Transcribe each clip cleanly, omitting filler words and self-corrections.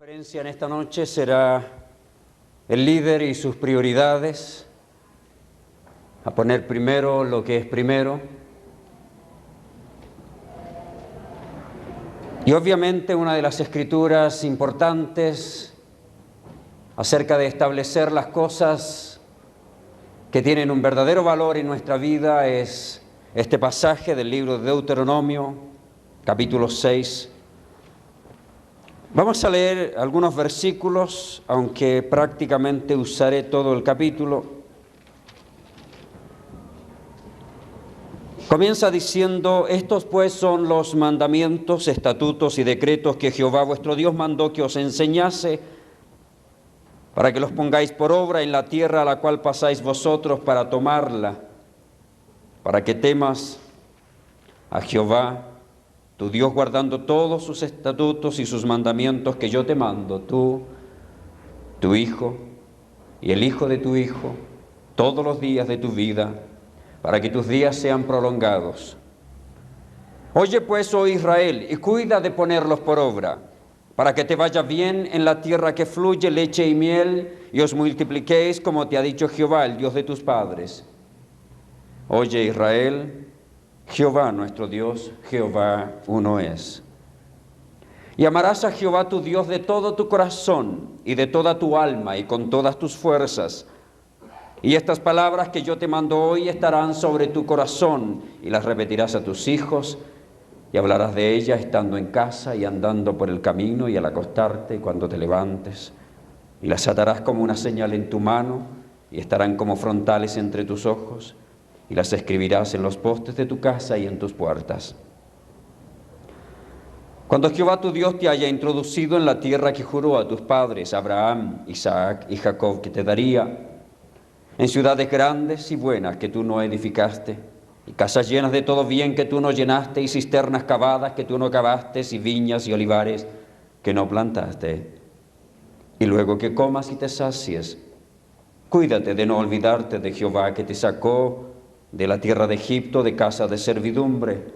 La conferencia en esta noche será el líder y sus prioridades, a poner primero lo que es primero. Y obviamente una de las escrituras importantes acerca de establecer las cosas que tienen un verdadero valor en nuestra vida es este pasaje del libro de Deuteronomio, capítulo 6. Vamos a leer algunos versículos, aunque prácticamente usaré todo el capítulo. Comienza diciendo: estos pues son los mandamientos, estatutos y decretos que Jehová vuestro Dios mandó que os enseñase, para que los pongáis por obra en la tierra a la cual pasáis vosotros para tomarla, para que temas a Jehová tu Dios, guardando todos sus estatutos y sus mandamientos que yo te mando, tú, tu hijo y el hijo de tu hijo, todos los días de tu vida, para que tus días sean prolongados. Oye pues, oh Israel, y cuida de ponerlos por obra, para que te vaya bien en la tierra que fluye leche y miel, y os multipliquéis como te ha dicho Jehová, el Dios de tus padres. Oye Israel, Jehová nuestro Dios, Jehová uno es. Y amarás a Jehová tu Dios de todo tu corazón y de toda tu alma y con todas tus fuerzas. Y estas palabras que yo te mando hoy estarán sobre tu corazón, y las repetirás a tus hijos, y hablarás de ellas estando en casa y andando por el camino y al acostarte y cuando te levantes. Y las atarás como una señal en tu mano, y estarán como frontales entre tus ojos, y las escribirás en los postes de tu casa y en tus puertas. Cuando Jehová tu Dios te haya introducido en la tierra que juró a tus padres, Abraham, Isaac y Jacob, que te daría, en ciudades grandes y buenas que tú no edificaste, y casas llenas de todo bien que tú no llenaste, y cisternas cavadas que tú no cavaste, y viñas y olivares que no plantaste. Y luego que comas y te sacies, cuídate de no olvidarte de Jehová que te sacó de la tierra de Egipto, de casa de servidumbre.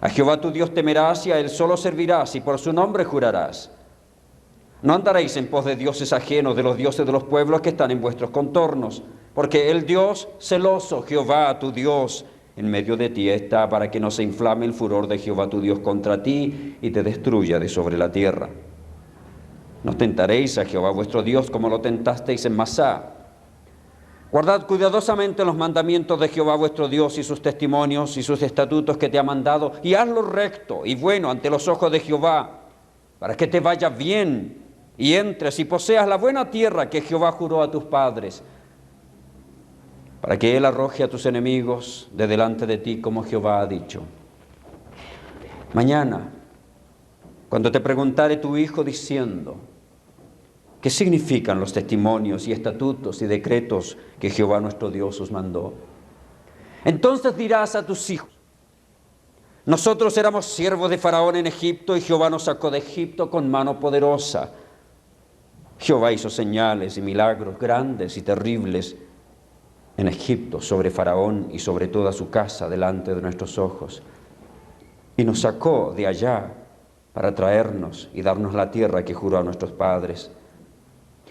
A Jehová tu Dios temerás y a él solo servirás, y por su nombre jurarás. No andaréis en pos de dioses ajenos, de los dioses de los pueblos que están en vuestros contornos, porque el Dios celoso, Jehová tu Dios, en medio de ti está, para que no se inflame el furor de Jehová tu Dios contra ti y te destruya de sobre la tierra. No tentaréis a Jehová vuestro Dios como lo tentasteis en Masá. Guardad cuidadosamente los mandamientos de Jehová vuestro Dios y sus testimonios y sus estatutos que te ha mandado, y hazlo recto y bueno ante los ojos de Jehová, para que te vaya bien y entres y poseas la buena tierra que Jehová juró a tus padres, para que él arroje a tus enemigos de delante de ti, como Jehová ha dicho. Mañana, cuando te preguntare tu hijo diciendo: ¿qué significan los testimonios y estatutos y decretos que Jehová nuestro Dios os mandó? Entonces dirás a tus hijos: nosotros éramos siervos de Faraón en Egipto, y Jehová nos sacó de Egipto con mano poderosa. Jehová hizo señales y milagros grandes y terribles en Egipto sobre Faraón y sobre toda su casa delante de nuestros ojos. Y nos sacó de allá para traernos y darnos la tierra que juró a nuestros padres.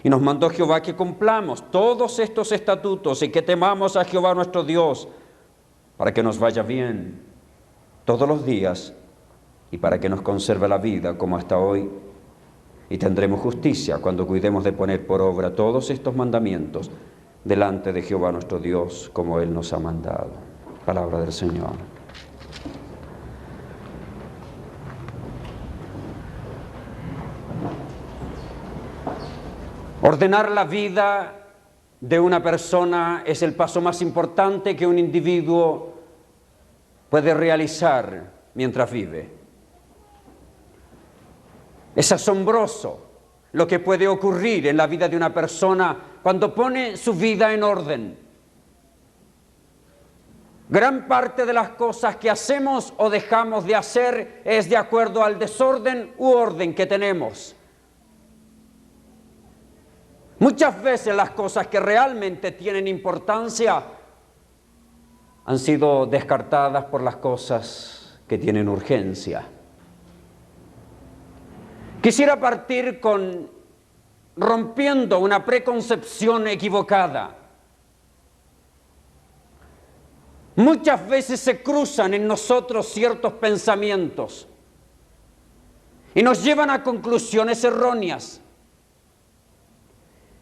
Y nos mandó Jehová que cumplamos todos estos estatutos y que temamos a Jehová nuestro Dios, para que nos vaya bien todos los días y para que nos conserve la vida como hasta hoy. Y tendremos justicia cuando cuidemos de poner por obra todos estos mandamientos delante de Jehová nuestro Dios, como Él nos ha mandado. Palabra del Señor. Ordenar la vida de una persona es el paso más importante que un individuo puede realizar mientras vive. Es asombroso lo que puede ocurrir en la vida de una persona cuando pone su vida en orden. Gran parte de las cosas que hacemos o dejamos de hacer es de acuerdo al desorden u orden que tenemos. Muchas veces las cosas que realmente tienen importancia han sido descartadas por las cosas que tienen urgencia. Quisiera partir rompiendo una preconcepción equivocada. Muchas veces se cruzan en nosotros ciertos pensamientos y nos llevan a conclusiones erróneas.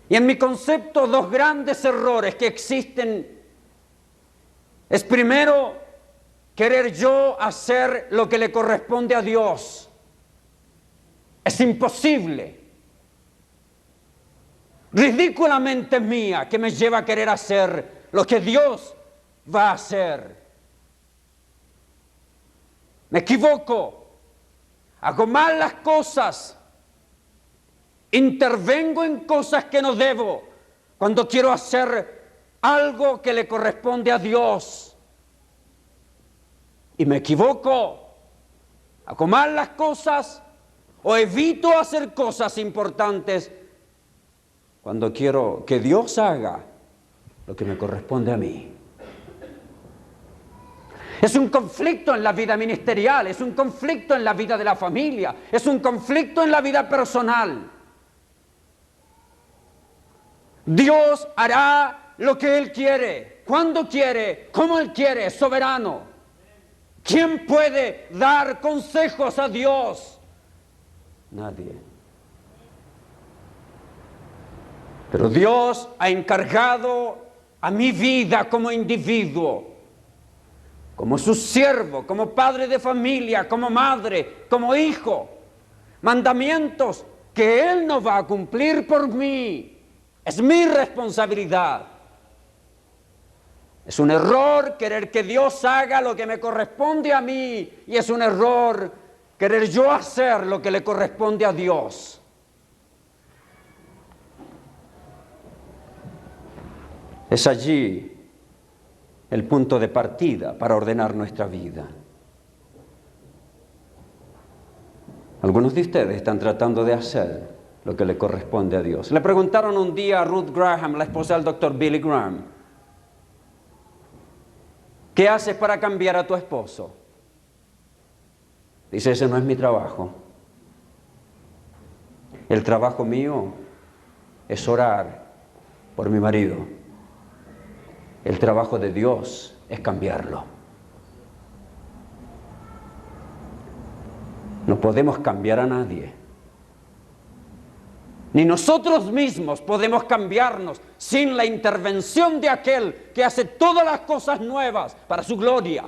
Y en mi concepto, dos grandes errores que existen es primero querer yo hacer lo que le corresponde a Dios. Es imposible. Ridículamente mía que me lleva a querer hacer lo que Dios va a hacer. Me equivoco, hago mal las cosas, intervengo en cosas que no debo cuando quiero hacer algo que le corresponde a Dios. Y me equivoco, hago mal las cosas o evito hacer cosas importantes cuando quiero que Dios haga lo que me corresponde a mí. Es un conflicto en la vida ministerial, es un conflicto en la vida de la familia, es un conflicto en la vida personal. Dios hará lo que Él quiere, cuando quiere, como Él quiere, es soberano. ¿Quién puede dar consejos a Dios? Nadie. Pero Dios ha encargado a mi vida como individuo, como su siervo, como padre de familia, como madre, como hijo, mandamientos que Él no va a cumplir por mí. Es mi responsabilidad. Es un error querer que Dios haga lo que me corresponde a mí y es un error querer yo hacer lo que le corresponde a Dios. Es allí el punto de partida para ordenar nuestra vida. Algunos de ustedes están tratando de hacer lo que le corresponde a Dios. Le preguntaron un día a Ruth Graham, la esposa del doctor Billy Graham, ¿qué haces para cambiar a tu esposo? Dice, ese no es mi trabajo. El trabajo mío es orar por mi marido. El trabajo de Dios es cambiarlo. No podemos cambiar a nadie. Ni nosotros mismos podemos cambiarnos sin la intervención de aquel que hace todas las cosas nuevas para su gloria.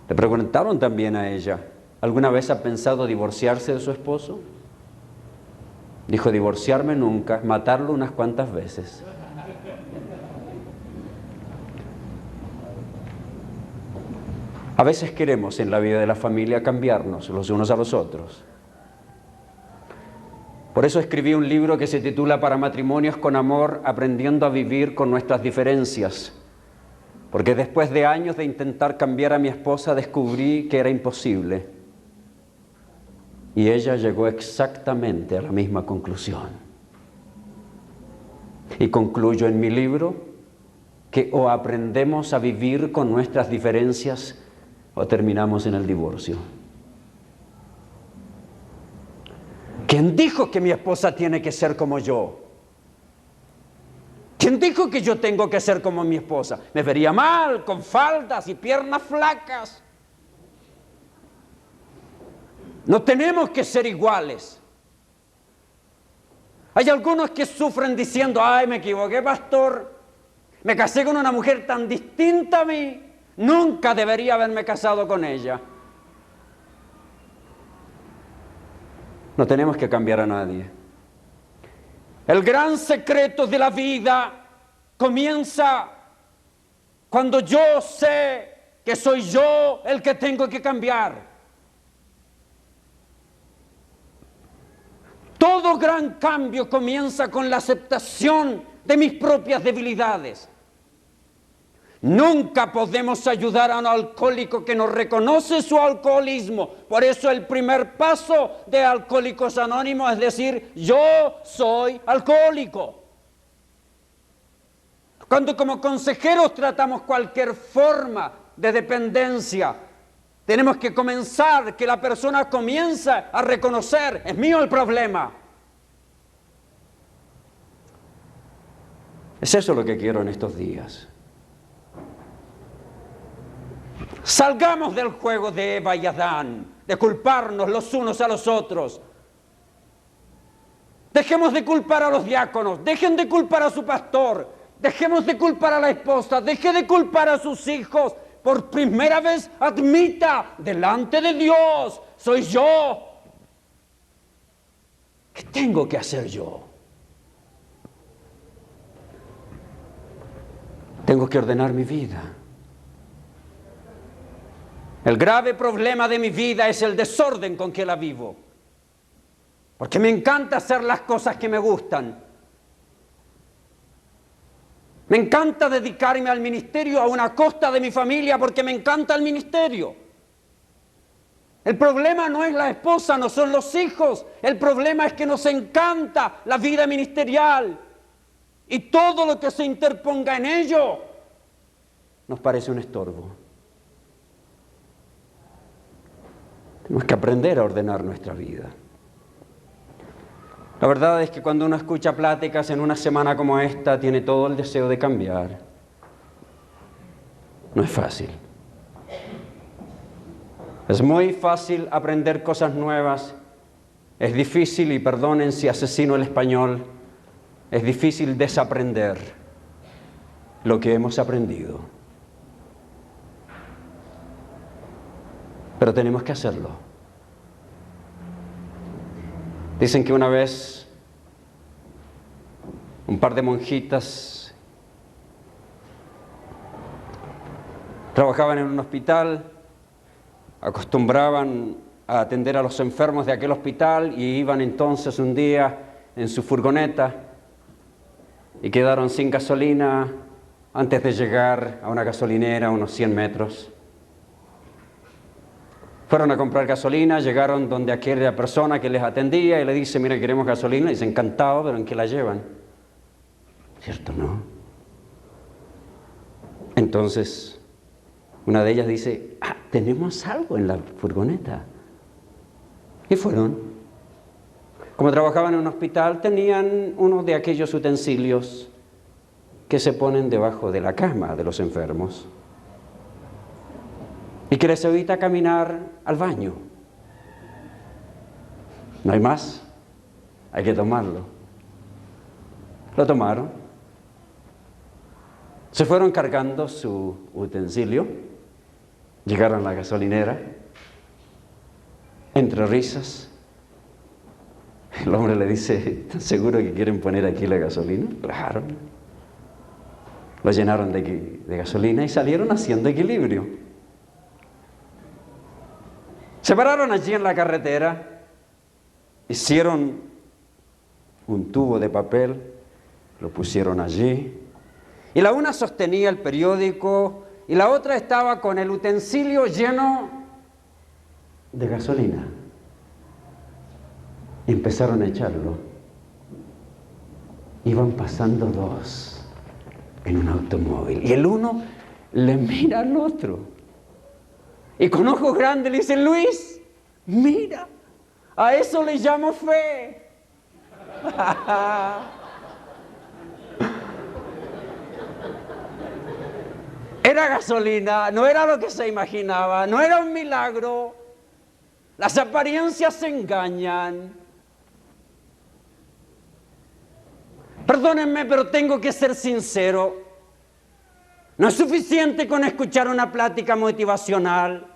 Le preguntaron también a ella, ¿alguna vez ha pensado divorciarse de su esposo? Dijo, divorciarme nunca, matarlo unas cuantas veces. A veces queremos en la vida de la familia cambiarnos los unos a los otros. Por eso escribí un libro que se titula Para matrimonios con amor, aprendiendo a vivir con nuestras diferencias. Porque después de años de intentar cambiar a mi esposa, descubrí que era imposible. Y ella llegó exactamente a la misma conclusión. Y concluyo en mi libro que o aprendemos a vivir con nuestras diferencias o terminamos en el divorcio. ¿Quién dijo que mi esposa tiene que ser como yo? ¿Quién dijo que yo tengo que ser como mi esposa? Me vería mal, con faldas y piernas flacas. No tenemos que ser iguales. Hay algunos que sufren diciendo, ay, me equivoqué, pastor. Me casé con una mujer tan distinta a mí. Nunca debería haberme casado con ella. No tenemos que cambiar a nadie. El gran secreto de la vida comienza cuando yo sé que soy yo el que tengo que cambiar. Todo gran cambio comienza con la aceptación de mis propias debilidades. Nunca podemos ayudar a un alcohólico que no reconoce su alcoholismo. Por eso el primer paso de Alcohólicos Anónimos es decir, yo soy alcohólico. Cuando como consejeros tratamos cualquier forma de dependencia, Tenemos que comenzar, que la persona comienza a reconocer, es mío el problema. Es eso lo que quiero en estos días. Salgamos del juego de Eva y Adán, de culparnos los unos a los otros. Dejemos de culpar a los diáconos, dejen de culpar a su pastor, dejemos de culpar a la esposa, deje de culpar a sus hijos. Por primera vez admita delante de Dios, soy yo. ¿Qué tengo que hacer yo? Tengo que ordenar mi vida. El grave problema de mi vida es el desorden con que la vivo. Porque me encanta hacer las cosas que me gustan. Me encanta dedicarme al ministerio a una costa de mi familia porque me encanta el ministerio. El problema no es la esposa, no son los hijos. El problema es que nos encanta la vida ministerial. Y todo lo que se interponga en ello nos parece un estorbo. Tenemos que aprender a ordenar nuestra vida. La verdad es que cuando uno escucha pláticas en una semana como esta, tiene todo el deseo de cambiar. No es fácil. Es muy fácil aprender cosas nuevas. Es difícil, y perdonen si asesino el español, es difícil desaprender lo que hemos aprendido. Pero tenemos que hacerlo. Dicen que una vez un par de monjitas trabajaban en un hospital, acostumbraban a atender a los enfermos de aquel hospital y iban entonces un día en su furgoneta y quedaron sin gasolina antes de llegar a una gasolinera a unos 100 metros. Fueron a comprar gasolina, llegaron donde aquella persona que les atendía y le dice, mira, queremos gasolina. Y dice, encantado, pero ¿en qué la llevan? ¿Cierto, no? Entonces, una de ellas dice, tenemos algo en la furgoneta. Y fueron. Como trabajaban en un hospital, tenían uno de aquellos utensilios que se ponen debajo de la cama de los enfermos y que les evita caminar al baño. No hay más, hay que tomarlo. Lo tomaron, se fueron cargando su utensilio, llegaron a la gasolinera, entre risas, el hombre le dice, ¿están seguros que quieren poner aquí la gasolina? Claro. Lo llenaron de gasolina y salieron haciendo equilibrio. Se pararon allí en la carretera, hicieron un tubo de papel, lo pusieron allí, y la una sostenía el periódico y la otra estaba con el utensilio lleno de gasolina. Y empezaron a echarlo. Iban pasando dos en un automóvil y el uno le mira al otro y con ojos grandes le dice, Luis, mira, a eso le llamo fe. Era gasolina, no era lo que se imaginaba, no era un milagro. Las apariencias se engañan. Perdónenme, pero tengo que ser sincero. No es suficiente con escuchar una plática motivacional.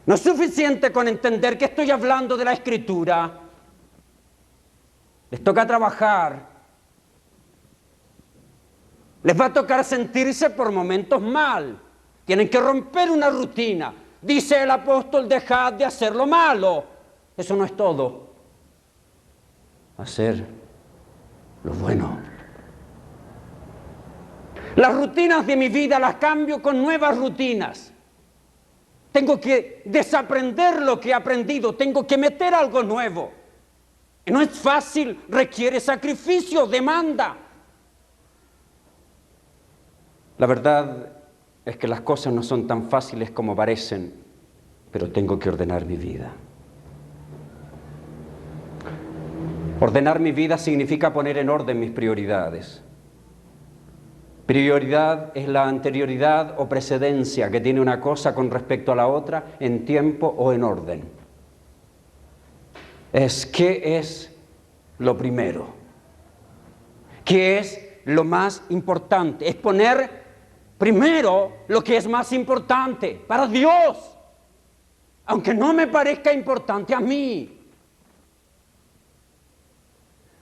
No es suficiente con entender que estoy hablando de la Escritura. Les toca trabajar. Les va a tocar sentirse por momentos mal. Tienen que romper una rutina. Dice el apóstol, dejad de hacer lo malo. Eso no es todo. Hacer lo bueno. Las rutinas de mi vida las cambio con nuevas rutinas. Tengo que desaprender lo que he aprendido. Tengo que meter algo nuevo. Y no es fácil, requiere sacrificio, demanda. La verdad es que las cosas no son tan fáciles como parecen, pero tengo que ordenar mi vida. Ordenar mi vida significa poner en orden mis prioridades. Prioridad es la anterioridad o precedencia que tiene una cosa con respecto a la otra en tiempo o en orden. ¿Qué es lo primero? ¿Qué es lo más importante? Es poner primero lo que es más importante para Dios, aunque no me parezca importante a mí.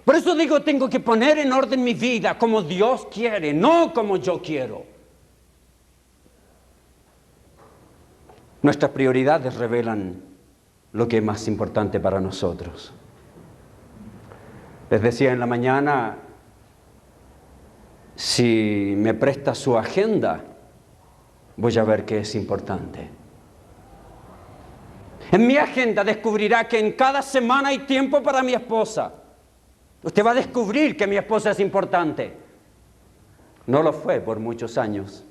Por eso digo, tengo que poner en orden mi vida como Dios quiere, no como yo quiero. Nuestras prioridades revelan lo que es más importante para nosotros. Les decía en la mañana, si me presta su agenda, voy a ver qué es importante. En mi agenda descubrirá que en cada semana hay tiempo para mi esposa. Usted va a descubrir que mi esposa es importante. No lo fue por muchos años.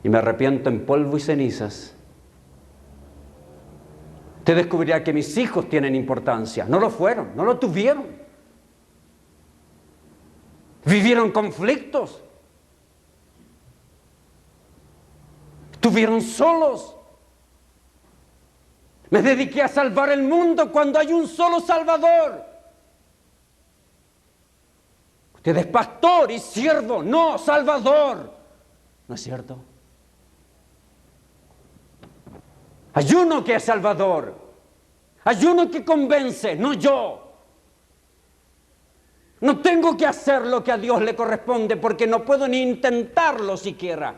Y me arrepiento en polvo y cenizas. Usted descubrirá que mis hijos tienen importancia. No lo fueron, no lo tuvieron. Vivieron conflictos. Estuvieron solos. Me dediqué a salvar el mundo cuando hay un solo Salvador. Usted es pastor y siervo, no Salvador. ¿No es cierto? Hay uno que es Salvador. Hay uno que convence, no yo. No tengo que hacer lo que a Dios le corresponde porque no puedo ni intentarlo siquiera.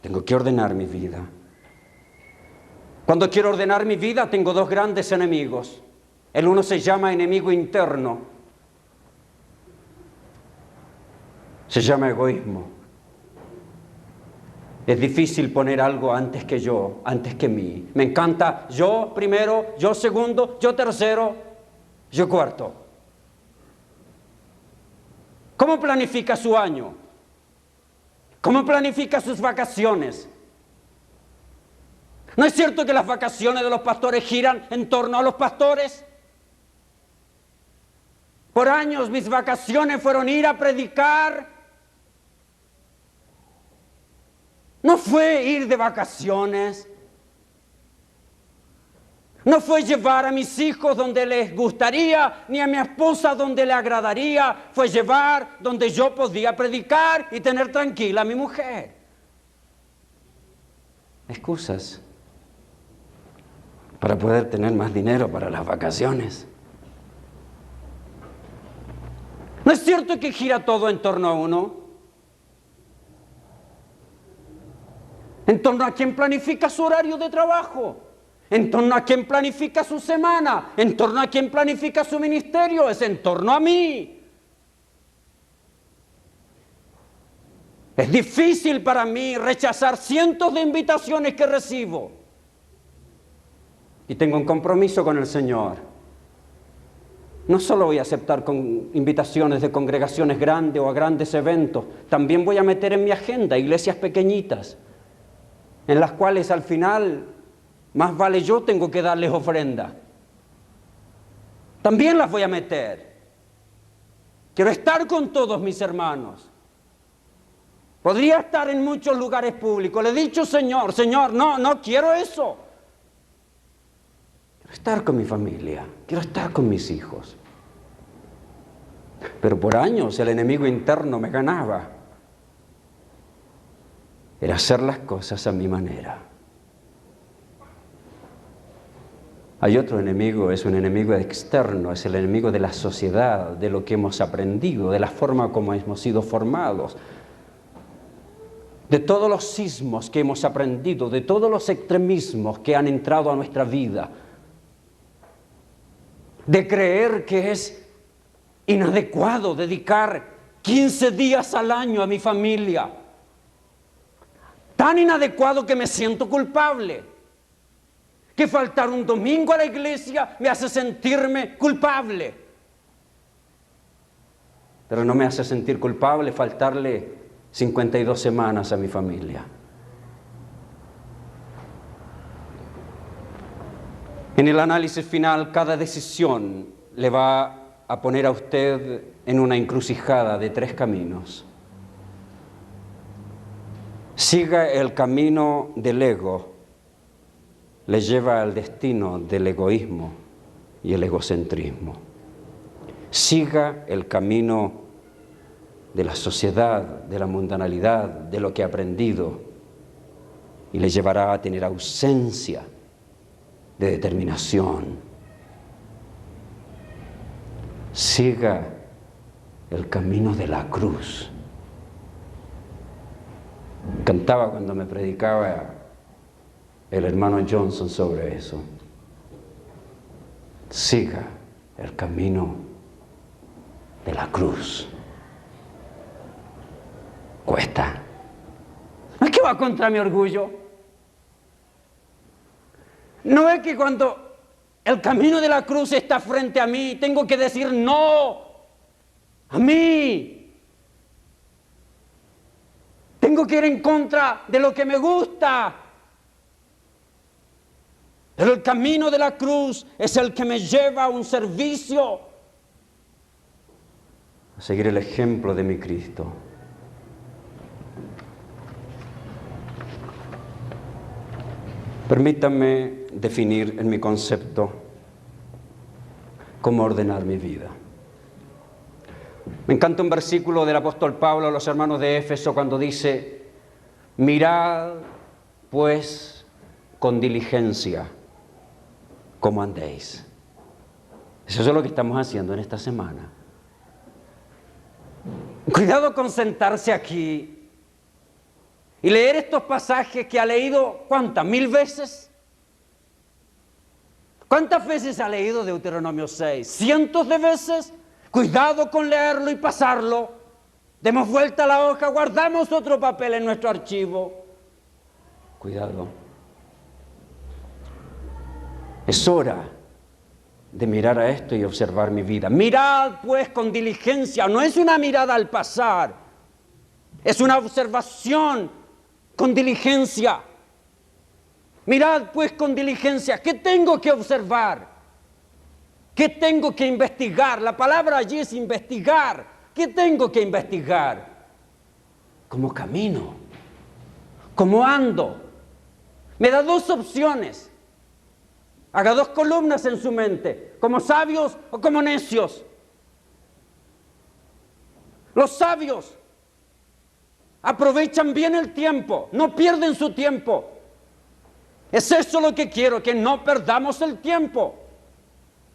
Tengo que ordenar mi vida. Cuando quiero ordenar mi vida tengo dos grandes enemigos. El uno se llama enemigo interno. Se llama egoísmo. Es difícil poner algo antes que yo, antes que mí. Me encanta yo primero, yo segundo, yo tercero, yo cuarto. ¿Cómo planifica su año? ¿Cómo planifica sus vacaciones? ¿No es cierto que las vacaciones de los pastores giran en torno a los pastores? Por años mis vacaciones fueron ir a predicar. No fue ir de vacaciones. No fue llevar a mis hijos donde les gustaría, ni a mi esposa donde le agradaría. Fue llevar donde yo podía predicar y tener tranquila a mi mujer. Excusas para poder tener más dinero para las vacaciones. ¿No es cierto que gira todo en torno a uno? En torno a quien planifica su horario de trabajo, en torno a quien planifica su semana, en torno a quien planifica su ministerio, es en torno a mí. Es difícil para mí rechazar cientos de invitaciones que recibo. Y tengo un compromiso con el Señor. No solo voy a aceptar invitaciones de congregaciones grandes o a grandes eventos, también voy a meter en mi agenda iglesias pequeñitas, en las cuales al final más vale yo tengo que darles ofrenda. También las voy a meter. Quiero estar con todos mis hermanos. Podría estar en muchos lugares públicos. Le he dicho, Señor, no quiero eso. Quiero estar con mi familia, quiero estar con mis hijos. Pero por años el enemigo interno me ganaba. Era hacer las cosas a mi manera. Hay otro enemigo, es un enemigo externo, es el enemigo de la sociedad, de lo que hemos aprendido, de la forma como hemos sido formados, de todos los sismos que hemos aprendido, de todos los extremismos que han entrado a nuestra vida, de creer que es inadecuado dedicar 15 días al año a mi familia. Tan inadecuado que me siento culpable. Que faltar un domingo a la iglesia me hace sentirme culpable. pero no me hace sentir culpable faltarle 52 semanas a mi familia. En el análisis final, cada decisión le va a poner a usted en una encrucijada de 3 caminos. Siga el camino del ego, le lleva al destino del egoísmo y el egocentrismo. Siga el camino de la sociedad, de la mundanalidad, de lo que ha aprendido, y le llevará a tener ausencia de determinación. Siga el camino de la cruz. Cantaba cuando me predicaba el hermano Johnson sobre eso. Siga el camino de la cruz. Cuesta. ¿No es que va contra mi orgullo? ¿No es que cuando el camino de la cruz está frente a mí, tengo que decir no a mí? Tengo que ir en contra de lo que me gusta. Pero el camino de la cruz es el que me lleva a un servicio, a seguir el ejemplo de mi Cristo. Permítanme definir en mi concepto cómo ordenar mi vida. Me encanta un versículo del apóstol Pablo a los hermanos de Éfeso cuando dice: mirad pues con diligencia cómo andéis. Eso es lo que estamos haciendo en esta semana. Cuidado con sentarse aquí y leer estos pasajes que ha leído, ¿cuántas? ¿1000 veces? ¿Cuántas veces ha leído Deuteronomio 6? ¿Cientos de veces? Cuidado con leerlo y pasarlo. Demos vuelta a la hoja, guardamos otro papel en nuestro archivo. Cuidado. Es hora de mirar a esto y observar mi vida. Mirad pues con diligencia, no es una mirada al pasar, es una observación con diligencia. Mirad pues con diligencia, ¿qué tengo que observar? ¿Qué tengo que investigar? La palabra allí es investigar. ¿Qué tengo que investigar? ¿Cómo camino? ¿Cómo ando? Me da 2 opciones. Haga 2 columnas en su mente, como sabios o como necios. Los sabios aprovechan bien el tiempo, no pierden su tiempo. Es eso lo que quiero, que no perdamos el tiempo.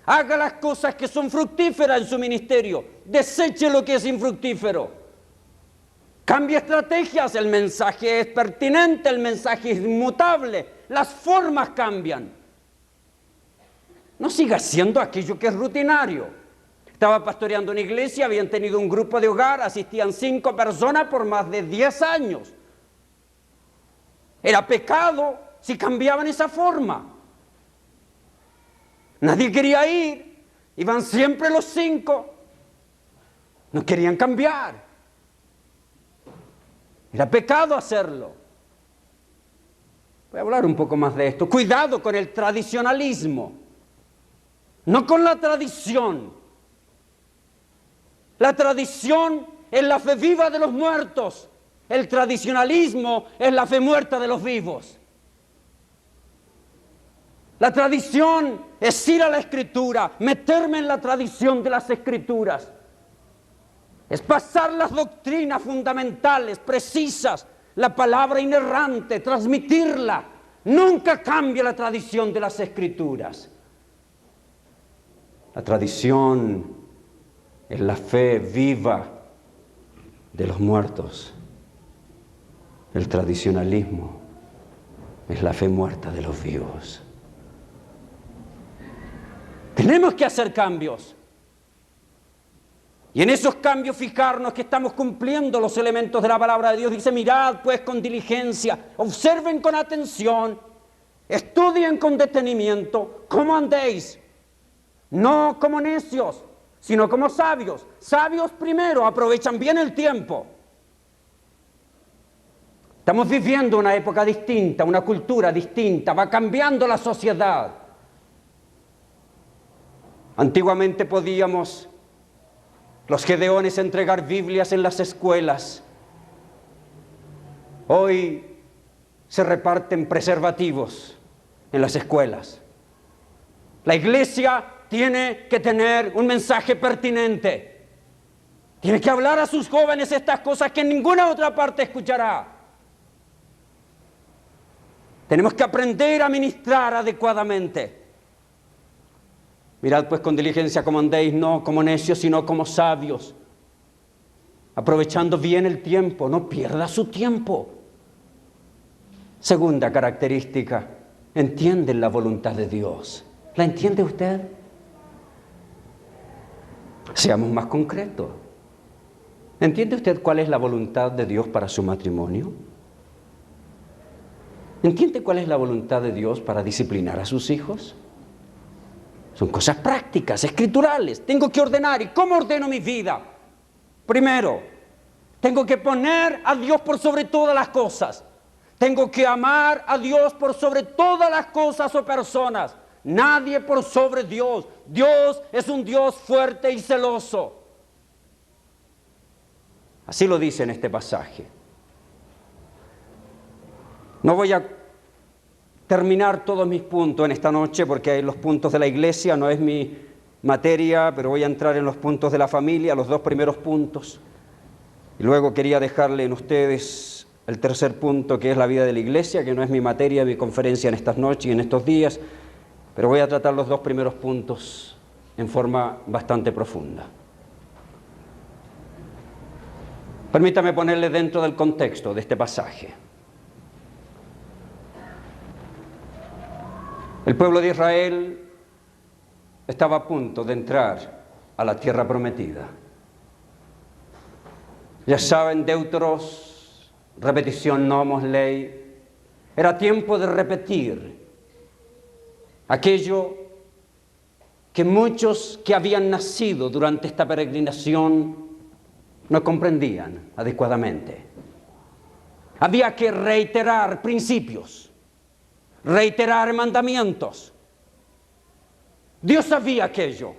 Haga las cosas que son fructíferas en su ministerio, deseche lo que es infructífero. Cambie estrategias, el mensaje es pertinente, el mensaje es inmutable, las formas cambian. No siga haciendo aquello que es rutinario. Estaba pastoreando una iglesia, habían tenido un grupo de hogar, asistían 5 personas por más de 10 años. Era pecado si cambiaban esa forma. Nadie quería ir, iban siempre los 5. No querían cambiar. Era pecado hacerlo. Voy a hablar un poco más de esto. Cuidado con el tradicionalismo. No con la tradición. La tradición es la fe viva de los muertos. El tradicionalismo es la fe muerta de los vivos. La tradición es ir a la Escritura, meterme en la tradición de las Escrituras. Es pasar las doctrinas fundamentales, precisas, la palabra inerrante, transmitirla. Nunca cambia la tradición de las Escrituras. La tradición es la fe viva de los muertos. El tradicionalismo es la fe muerta de los vivos. Tenemos que hacer cambios. Y en esos cambios fijarnos que estamos cumpliendo los elementos de la palabra de Dios. Dice, mirad pues con diligencia, observen con atención, estudien con detenimiento cómo andéis, no como necios, sino como sabios. Sabios primero, aprovechan bien el tiempo. Estamos viviendo una época distinta, una cultura distinta, va cambiando la sociedad. Antiguamente podíamos los gedeones entregar Biblias en las escuelas. Hoy se reparten preservativos en las escuelas. La iglesia tiene que tener un mensaje pertinente. Tiene que hablar a sus jóvenes estas cosas que en ninguna otra parte escuchará. Tenemos que aprender a ministrar adecuadamente. Mirad pues con diligencia como andéis, no como necios, sino como sabios, aprovechando bien el tiempo, no pierda su tiempo. Segunda característica, entienden la voluntad de Dios. ¿La entiende usted? Seamos más concretos. ¿Entiende usted cuál es la voluntad de Dios para su matrimonio? ¿Entiende cuál es la voluntad de Dios para disciplinar a sus hijos? Son cosas prácticas, escriturales. Tengo que ordenar. ¿Y cómo ordeno mi vida? Primero, tengo que poner a Dios por sobre todas las cosas. Tengo que amar a Dios por sobre todas las cosas o personas. Nadie por sobre Dios. Dios es un Dios fuerte y celoso. Así lo dice en este pasaje. No voy a terminar todos mis puntos en esta noche porque los puntos de la iglesia no es mi materia, pero voy a entrar en los puntos de la familia, los dos primeros puntos. Y luego quería dejarle en ustedes el tercer punto, que es la vida de la iglesia, que no es mi materia, mi conferencia en estas noches y en estos días, pero voy a tratar los dos primeros puntos en forma bastante profunda. Permítame ponerle dentro del contexto de este pasaje. El pueblo de Israel estaba a punto de entrar a la tierra prometida. Ya saben, deuteros, repetición, nomos, ley. Era tiempo de repetir aquello que muchos que habían nacido durante esta peregrinación no comprendían adecuadamente. Había que reiterar principios, reiterar mandamientos. Dios sabía aquello.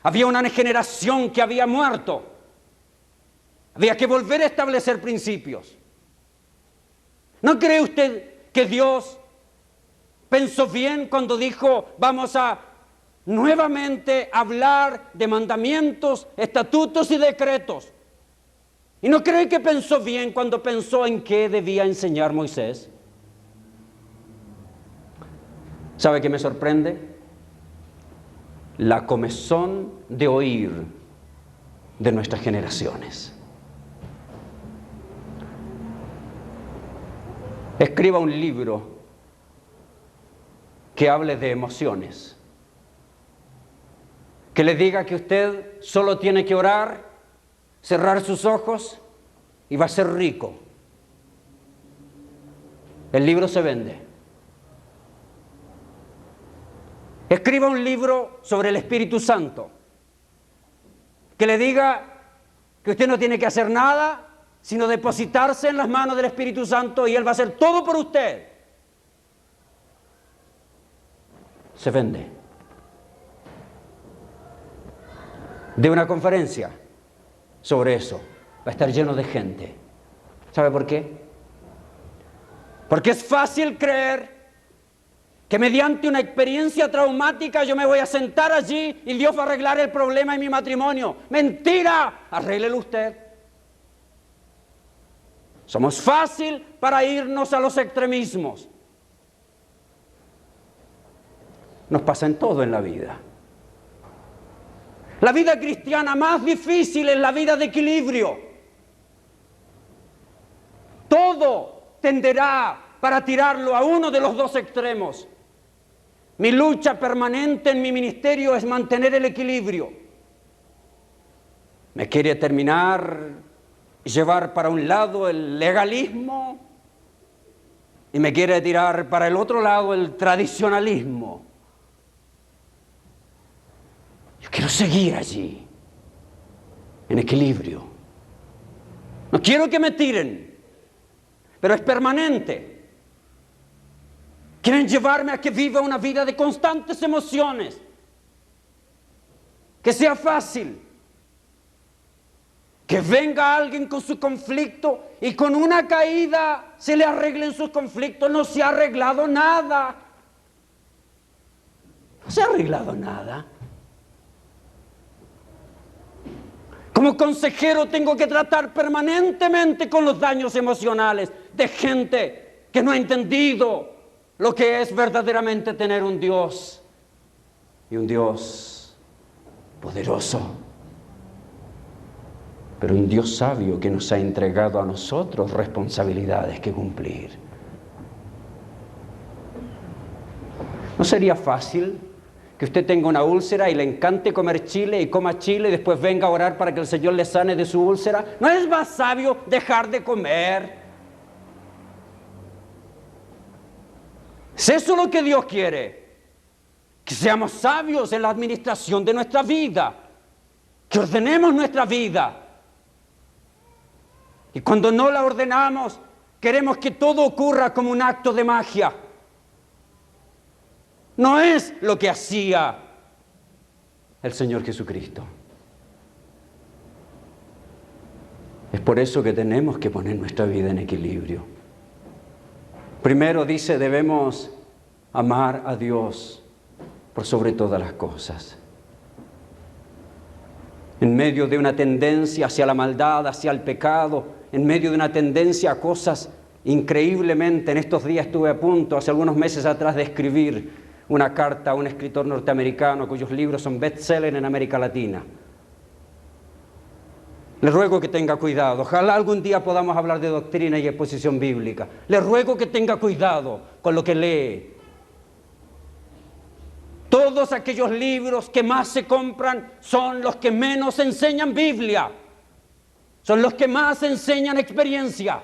Había una generación que había muerto. Había que volver a establecer principios. ¿No cree usted que Dios pensó bien cuando dijo, vamos a nuevamente hablar de mandamientos, estatutos y decretos? ¿Y no cree que pensó bien cuando pensó en qué debía enseñar Moisés? ¿Sabe qué me sorprende? La comezón de oír de nuestras generaciones. Escriba un libro que hable de emociones, que le diga que usted solo tiene que orar, cerrar sus ojos y va a ser rico. El libro se vende. Escriba un libro sobre el Espíritu Santo, que le diga que usted no tiene que hacer nada, sino depositarse en las manos del Espíritu Santo y Él va a hacer todo por usted. Se vende. De una conferencia sobre eso, va a estar lleno de gente. ¿Sabe por qué? Porque es fácil creer que mediante una experiencia traumática yo me voy a sentar allí y Dios va a arreglar el problema en mi matrimonio. ¡Mentira! Arréglelo usted. Somos fácil para irnos a los extremismos. Nos pasa en todo en la vida. La vida cristiana más difícil es la vida de equilibrio. Todo tenderá para tirarlo a uno de los dos extremos. Mi lucha permanente en mi ministerio es mantener el equilibrio. Me quiere llevar para un lado el legalismo y me quiere tirar para el otro lado el tradicionalismo. Quiero seguir allí, en equilibrio. No quiero que me tiren, pero es permanente. Quieren llevarme a que viva una vida de constantes emociones, que sea fácil, que venga alguien con su conflicto y con una caída se le arreglen sus conflictos. No se ha arreglado nada. No se ha arreglado nada. Como consejero tengo que tratar permanentemente con los daños emocionales de gente que no ha entendido lo que es verdaderamente tener un Dios, y un Dios poderoso, pero un Dios sabio que nos ha entregado a nosotros responsabilidades que cumplir. ¿No sería fácil que usted tenga una úlcera y le encante comer chile y coma chile y después venga a orar para que el Señor le sane de su úlcera? ¿No es más sabio dejar de comer? ¿Es eso lo que Dios quiere? Que seamos sabios en la administración de nuestra vida, que ordenemos nuestra vida. Y cuando no la ordenamos, queremos que todo ocurra como un acto de magia. No es lo que hacía el Señor Jesucristo. Es por eso que tenemos que poner nuestra vida en equilibrio. Primero dice, debemos amar a Dios por sobre todas las cosas. En medio de una tendencia hacia la maldad, hacia el pecado, en medio de una tendencia a cosas increíblemente, en estos días estuve a punto, hace algunos meses atrás, de escribir una carta a un escritor norteamericano cuyos libros son bestseller en América Latina. Le ruego que tenga cuidado. Ojalá algún día podamos hablar de doctrina y exposición bíblica. Le ruego que tenga cuidado con lo que lee. Todos aquellos libros que más se compran son los que menos enseñan Biblia. Son los que más enseñan experiencia.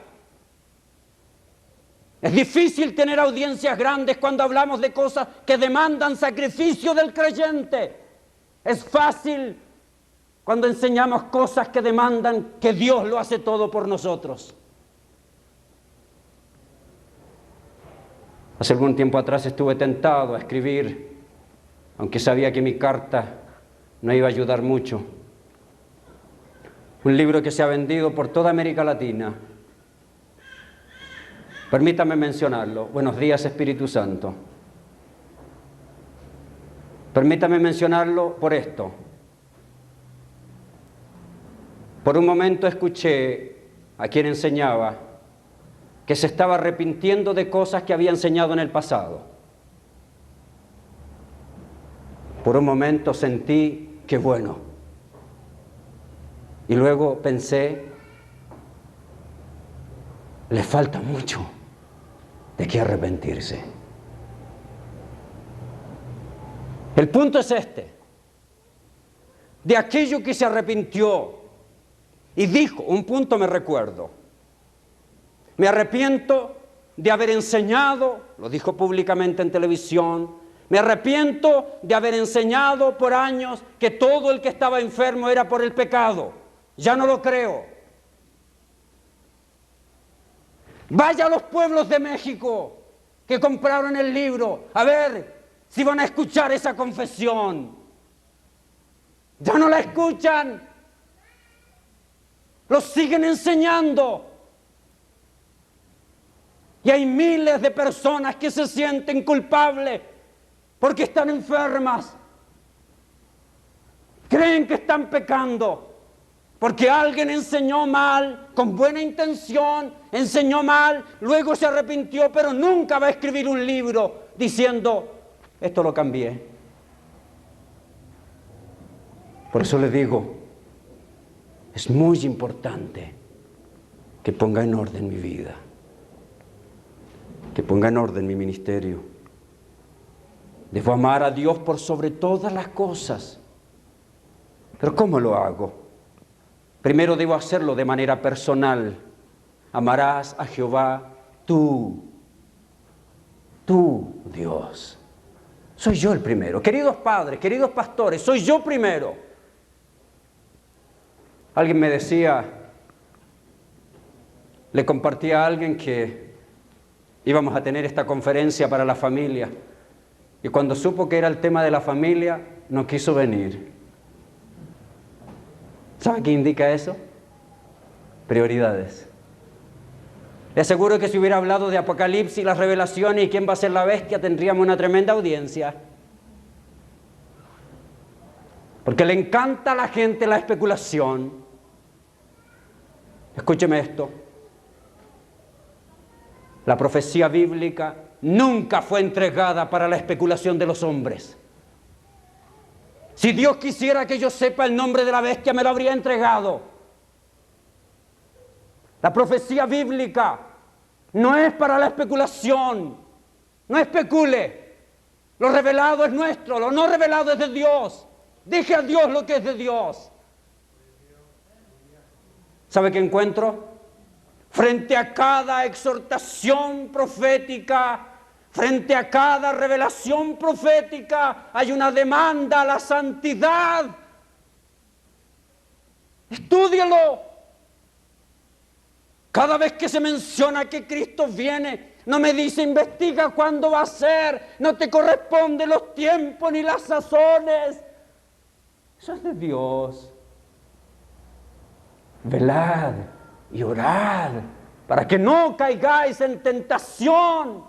Es difícil tener audiencias grandes cuando hablamos de cosas que demandan sacrificio del creyente. Es fácil cuando enseñamos cosas que demandan que Dios lo hace todo por nosotros. Hace algún tiempo atrás estuve tentado a escribir, aunque sabía que mi carta no iba a ayudar mucho, un libro que se ha vendido por toda América Latina. Permítame mencionarlo. Buenos días, Espíritu Santo. Permítame mencionarlo por esto. Por un momento escuché a quien enseñaba que se estaba arrepintiendo de cosas que había enseñado en el pasado. Por un momento sentí que bueno. Y luego pensé, le falta mucho de qué arrepentirse. El punto es este: de aquello que se arrepintió y dijo, un punto me recuerdo, me arrepiento de haber enseñado, lo dijo públicamente en televisión, me arrepiento de haber enseñado por años que todo el que estaba enfermo era por el pecado. Ya no lo creo. Vaya a los pueblos de México que compraron el libro, a ver si van a escuchar esa confesión. Ya no la escuchan. Los siguen enseñando. Y hay miles de personas que se sienten culpables porque están enfermas. Creen que están pecando porque alguien enseñó mal, con buena intención, enseñó mal, luego se arrepintió, pero nunca va a escribir un libro diciendo, esto lo cambié. Por eso les digo, es muy importante que ponga en orden mi vida, que ponga en orden mi ministerio. Debo amar a Dios por sobre todas las cosas. ¿Pero cómo lo hago? Primero debo hacerlo de manera personal. Amarás a Jehová tú, Dios. Soy yo el primero. Queridos padres, queridos pastores, soy yo primero. Alguien me decía, le compartí a alguien que íbamos a tener esta conferencia para la familia. Y cuando supo que era el tema de la familia, no quiso venir. ¿Sabe qué indica eso? Prioridades. Le aseguro que si hubiera hablado de Apocalipsis, las revelaciones y quién va a ser la bestia, tendríamos una tremenda audiencia. Porque le encanta a la gente la especulación. Escúcheme esto. La profecía bíblica nunca fue entregada para la especulación de los hombres. Si Dios quisiera que yo sepa el nombre de la bestia, me lo habría entregado. La profecía bíblica no es para la especulación. No especule. Lo revelado es nuestro, lo no revelado es de Dios. Deje a Dios lo que es de Dios. ¿Sabe qué encuentro? Frente a cada exhortación profética, frente a cada revelación profética, hay una demanda a la santidad. Estúdielo. Cada vez que se menciona que Cristo viene, no me dice investiga cuándo va a ser, no te corresponden los tiempos ni las sazones. Eso es de Dios. Velad y orad para que no caigáis en tentación.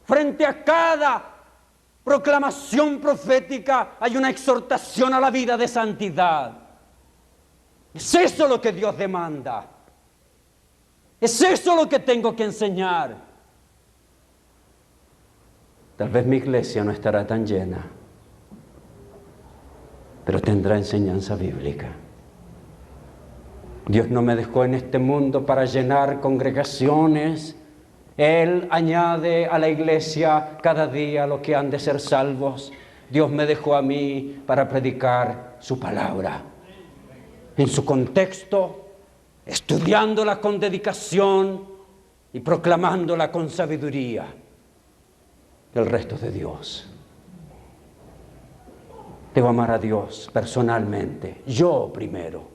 Frente a cada proclamación profética hay una exhortación a la vida de santidad. Es eso lo que Dios demanda. Es eso lo que tengo que enseñar. Tal vez mi iglesia no estará tan llena, pero tendrá enseñanza bíblica. Dios no me dejó en este mundo para llenar congregaciones. Él añade a la iglesia cada día los que han de ser salvos. Dios me dejó a mí para predicar su palabra. En su contexto, estudiándola con dedicación y proclamándola con sabiduría. El resto de Dios. Debo amar a Dios personalmente, yo primero.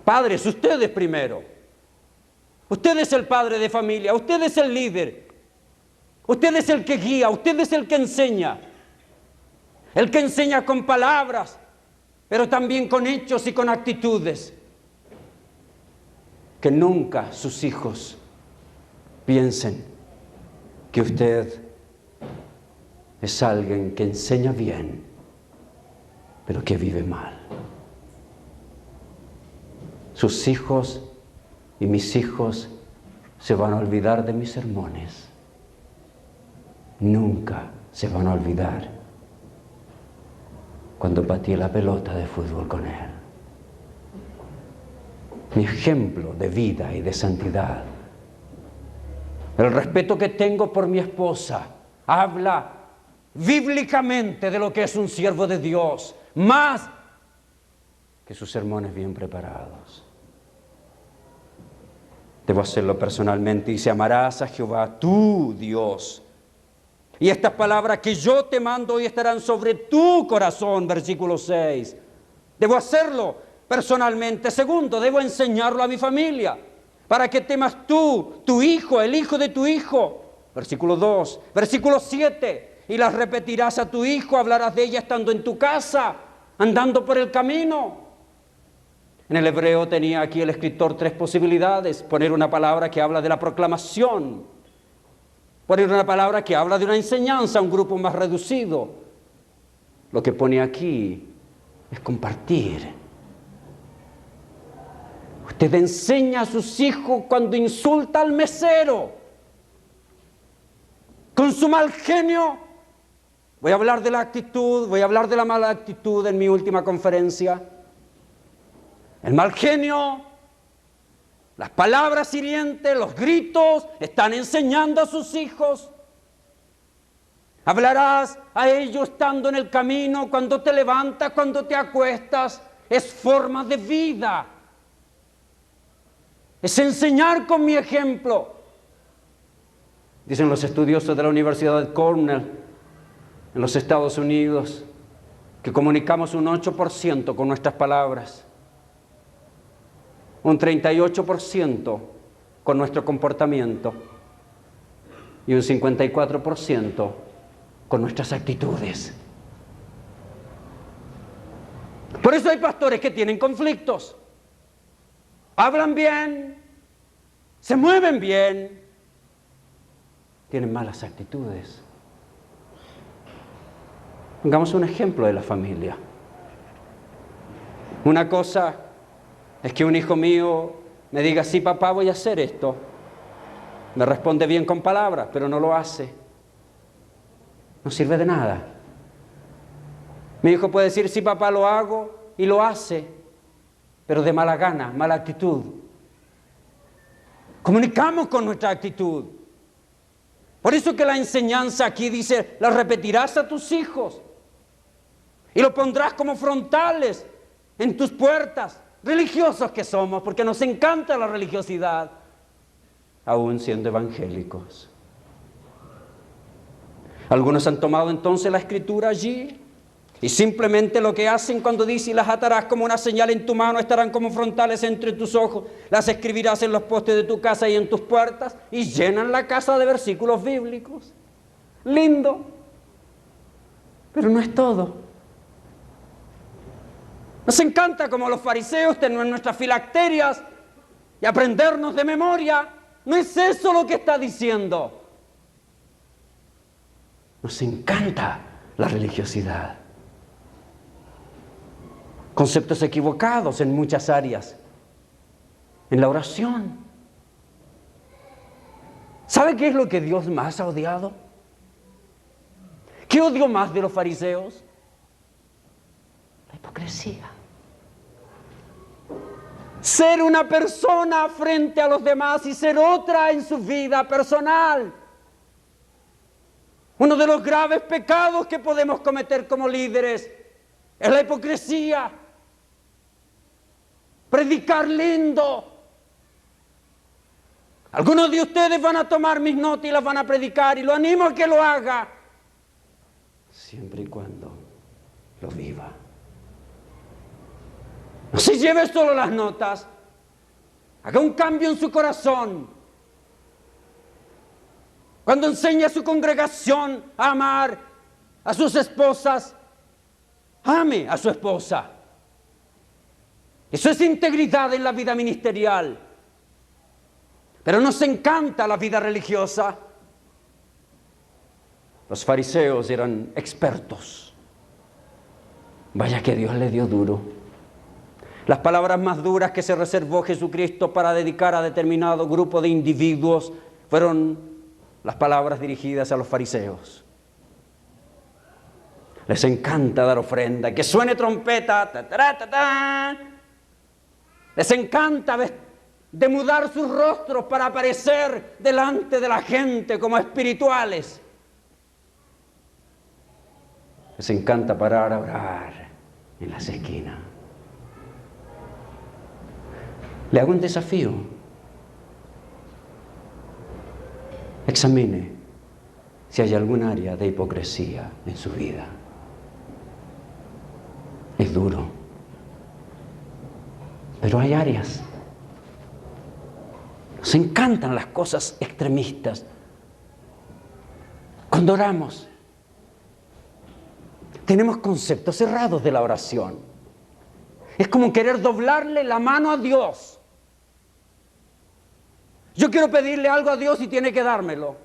Padres, ustedes primero. Usted es el padre de familia, usted es el líder. Usted es el que guía, usted es el que enseña. El que enseña con palabras, pero también con hechos y con actitudes. Que nunca sus hijos piensen que usted es alguien que enseña bien, pero que vive mal. Sus hijos y mis hijos se van a olvidar de mis sermones. Nunca se van a olvidar cuando pateé la pelota de fútbol con él. Mi ejemplo de vida y de santidad. El respeto que tengo por mi esposa habla bíblicamente de lo que es un siervo de Dios, más que sus sermones bien preparados. Debo hacerlo personalmente. Dice, amarás a Jehová, tu Dios. Y estas palabras que yo te mando hoy estarán sobre tu corazón, versículo 6. Debo hacerlo personalmente. Segundo, debo enseñarlo a mi familia, para que temas tú, tu hijo, el hijo de tu hijo. Versículo 2. Versículo 7. Y las repetirás a tu hijo, hablarás de ella estando en tu casa, andando por el camino. En el hebreo tenía aquí el escritor tres posibilidades. Poner una palabra que habla de la proclamación. Poner una palabra que habla de una enseñanza a un grupo más reducido. Lo que pone aquí es compartir. Usted enseña a sus hijos cuando insulta al mesero. Con su mal genio. Voy a hablar de la actitud, voy a hablar de la mala actitud en mi última conferencia. El mal genio, las palabras hirientes, los gritos, están enseñando a sus hijos. Hablarás a ellos estando en el camino, cuando te levantas, cuando te acuestas. Es forma de vida. Es enseñar con mi ejemplo. Dicen los estudiosos de la Universidad de Cornell en los Estados Unidos, que comunicamos un 8% con nuestras palabras, un 38% con nuestro comportamiento y un 54% con nuestras actitudes. Por eso hay pastores que tienen conflictos. Hablan bien, se mueven bien, tienen malas actitudes. Pongamos un ejemplo de la familia. Una cosa es que un hijo mío me diga, sí, papá, voy a hacer esto. Me responde bien con palabras, pero no lo hace. No sirve de nada. Mi hijo puede decir, sí, papá, lo hago, y lo hace, pero de mala gana, mala actitud. Comunicamos con nuestra actitud. Por eso que la enseñanza aquí dice, la repetirás a tus hijos y lo pondrás como frontales en tus puertas. Religiosos que somos, porque nos encanta la religiosidad, aún siendo evangélicos. Algunos han tomado entonces la escritura allí y simplemente lo que hacen cuando dice, y las atarás como una señal en tu mano, estarán como frontales entre tus ojos, las escribirás en los postes de tu casa y en tus puertas, y llenan la casa de versículos bíblicos. Lindo, pero no es todo. Nos encanta, como los fariseos, tener nuestras filacterias y aprendernos de memoria. No es eso lo que está diciendo. Nos encanta la religiosidad. Conceptos equivocados en muchas áreas. En la oración. ¿Sabe qué es lo que Dios más ha odiado? ¿Qué odió más de los fariseos? La hipocresía. Ser una persona frente a los demás y ser otra en su vida personal. Uno de los graves pecados que podemos cometer como líderes es la hipocresía. Predicar lindo. Algunos de ustedes van a tomar mis notas y las van a predicar, y lo animo a que lo haga, siempre y cuando lo viva. No se lleve solo las notas, haga un cambio en su corazón. Cuando enseñe a su congregación a amar a sus esposas, ame a su esposa. Eso es integridad en la vida ministerial. Pero nos encanta la vida religiosa. Los fariseos eran expertos. Vaya que Dios le dio duro. Las palabras más duras que se reservó Jesucristo para dedicar a determinado grupo de individuos fueron las palabras dirigidas a los fariseos. Les encanta dar ofrenda, que suene trompeta, ta, ta, ta, ta. Les encanta demudar sus rostros para aparecer delante de la gente como espirituales. Les encanta parar a orar en las esquinas. Le hago un desafío. Examine si hay algún área de hipocresía en su vida. Es duro, pero hay áreas. Nos encantan las cosas extremistas. Cuando oramos, tenemos conceptos cerrados de la oración. Es como querer doblarle la mano a Dios. Yo quiero pedirle algo a Dios y tiene que dármelo.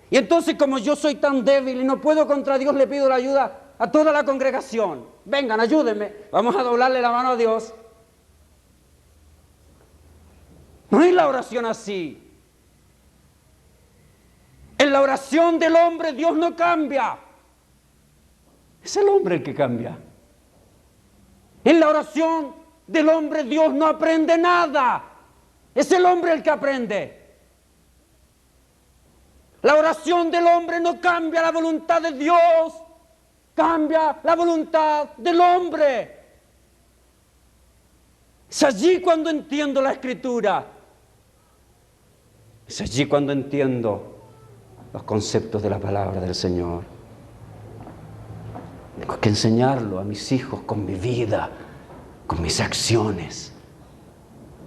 Y entonces, como yo soy tan débil y no puedo contra Dios, le pido la ayuda a toda la congregación. Vengan, ayúdenme. Vamos a doblarle la mano a Dios. No es la oración así. En la oración del hombre Dios no cambia. Es el hombre el que cambia. En la oración del hombre Dios no aprende nada. Es el hombre el que aprende. La oración del hombre no cambia la voluntad de Dios. Cambia la voluntad del hombre. Es allí cuando entiendo la Escritura. Es allí cuando entiendo los conceptos de la palabra del Señor. Tengo que enseñarlo a mis hijos con mi vida, con mis acciones,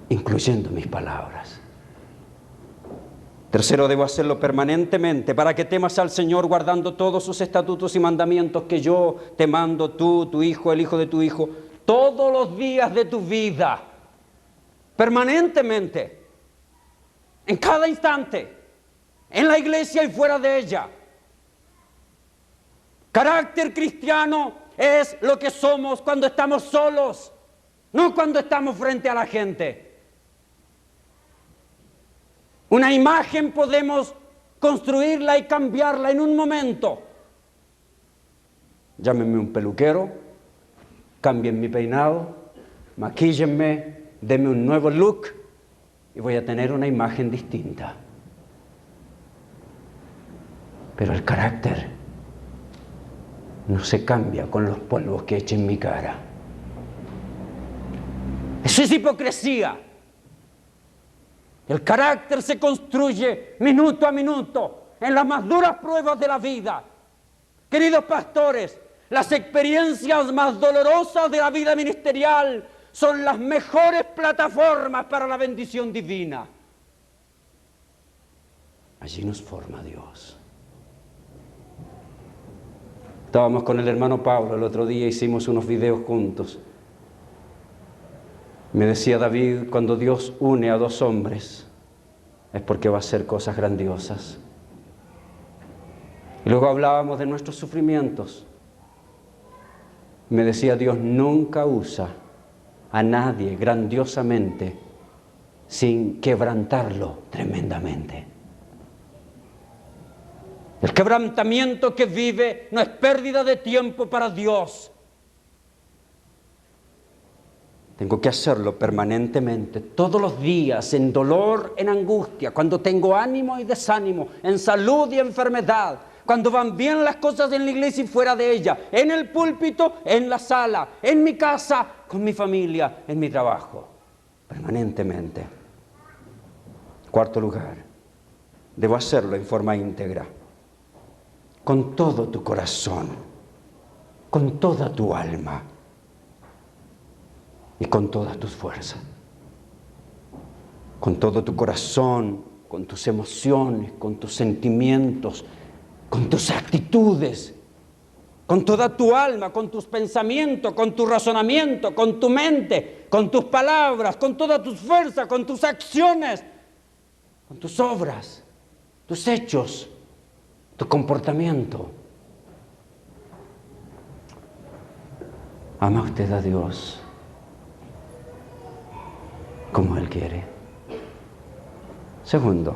incluyendo mis palabras. Tercero, debo hacerlo permanentemente para que temas al Señor guardando todos sus estatutos y mandamientos que yo te mando, tú, tu hijo, el hijo de tu hijo, todos los días de tu vida, permanentemente, en cada instante, en la iglesia y fuera de ella. Carácter cristiano es lo que somos cuando estamos solos, no cuando estamos frente a la gente. Una imagen podemos construirla y cambiarla en un momento. Llámenme un peluquero, cambien mi peinado, maquíllenme, denme un nuevo look y voy a tener una imagen distinta. Pero el carácter no se cambia con los polvos que eche en mi cara. Eso es hipocresía. El carácter se construye minuto a minuto en las más duras pruebas de la vida. Queridos pastores, las experiencias más dolorosas de la vida ministerial son las mejores plataformas para la bendición divina. Allí nos forma Dios. Estábamos con el hermano Pablo el otro día, hicimos unos videos juntos. Me decía David, cuando Dios une a dos hombres, es porque va a hacer cosas grandiosas. Y luego hablábamos de nuestros sufrimientos. Me decía, Dios nunca usa a nadie grandiosamente sin quebrantarlo tremendamente. El quebrantamiento que vive no es pérdida de tiempo para Dios. Tengo que hacerlo permanentemente, todos los días, en dolor, en angustia, cuando tengo ánimo y desánimo, en salud y enfermedad, cuando van bien las cosas en la iglesia y fuera de ella, en el púlpito, en la sala, en mi casa, con mi familia, en mi trabajo, permanentemente. Cuarto lugar, debo hacerlo en forma íntegra, con todo tu corazón, con toda tu alma y con todas tus fuerzas, con todo tu corazón, con tus emociones, con tus sentimientos, con tus actitudes, con toda tu alma, con tus pensamientos, con tu razonamiento, con tu mente, con tus palabras, con todas tus fuerzas, con tus acciones, con tus obras, tus hechos, tu comportamiento. ¿Ama usted a Dios como Él quiere? Segundo,